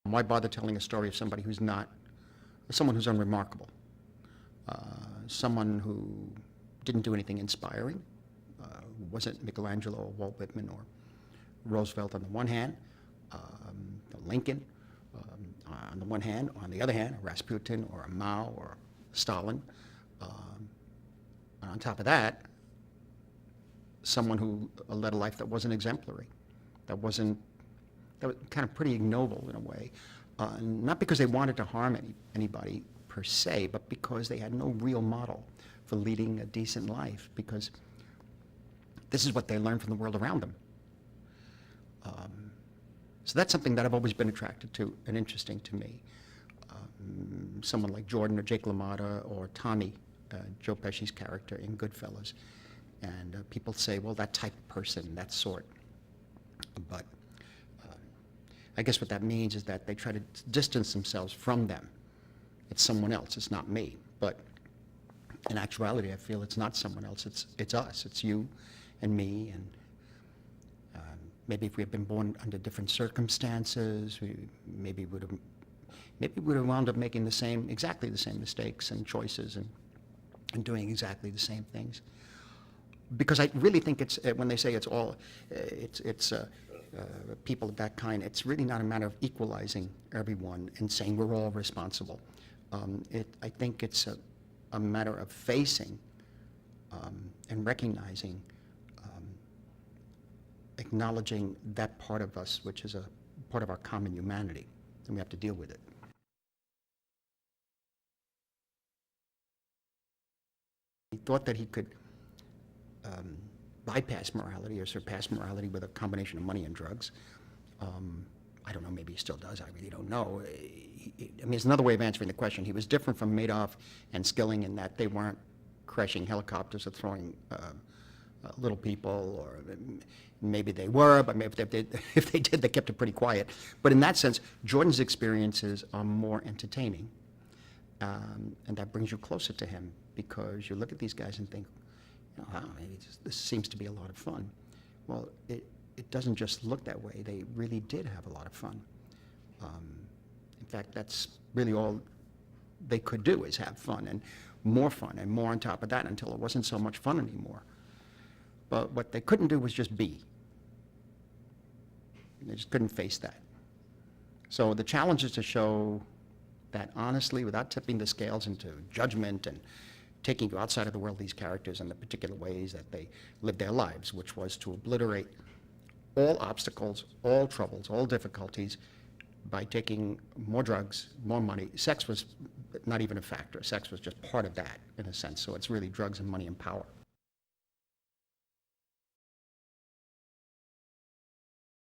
Why bother telling a story of somebody who's not, someone who's unremarkable, someone who didn't do anything inspiring, who wasn't Michelangelo or Walt Whitman or Roosevelt on the one hand, Lincoln on the one hand, on the other hand, a Rasputin or a Mao or Stalin. And on top of that, someone who led a life that wasn't exemplary, that was kind of pretty ignoble in a way, not because they wanted to harm anybody per se, but because they had no real model for leading a decent life, because this is what they learned from the world around them. So that's something that I've always been attracted to and interesting to me. Someone like Jordan or Jake LaMotta or Tommy, Joe Pesci's character in Goodfellas. And people say, well, that type of person, that sort. But I guess what that means is that they try to distance themselves from them. It's someone else, it's not me. But in actuality, I feel it's not someone else, it's us, it's you and me. And maybe if we had been born under different circumstances, maybe would have wound up making exactly the same mistakes and choices and doing exactly the same things. Because I really think it's, when they say it's people of that kind, it's really not a matter of equalizing everyone and saying we're all responsible. I think it's a matter of facing and recognizing, acknowledging that part of us, which is a part of our common humanity, and we have to deal with it. He thought that he could bypass morality or surpass morality with a combination of money and drugs. I don't know, maybe he still does, I really don't know. I mean, it's another way of answering the question. He was different from Madoff and Skilling in that they weren't crashing helicopters or throwing little people, or maybe they were, but maybe if they did, they kept it pretty quiet. But in that sense, Jordan's experiences are more entertaining, and that brings you closer to him, because you look at these guys and think, wow, maybe this seems to be a lot of fun. Well, it doesn't just look that way. They really did have a lot of fun. In fact, that's really all they could do, is have fun and more on top of that, until it wasn't so much fun anymore. But what they couldn't do was just be. They just couldn't face that. So the challenge is to show that honestly, without tipping the scales into judgment and taking you outside of the world of these characters and the particular ways that they lived their lives, which was to obliterate all obstacles, all troubles, all difficulties by taking more drugs, more money. Sex was not even a factor. Sex was just part of that, in a sense. So it's really drugs and money and power.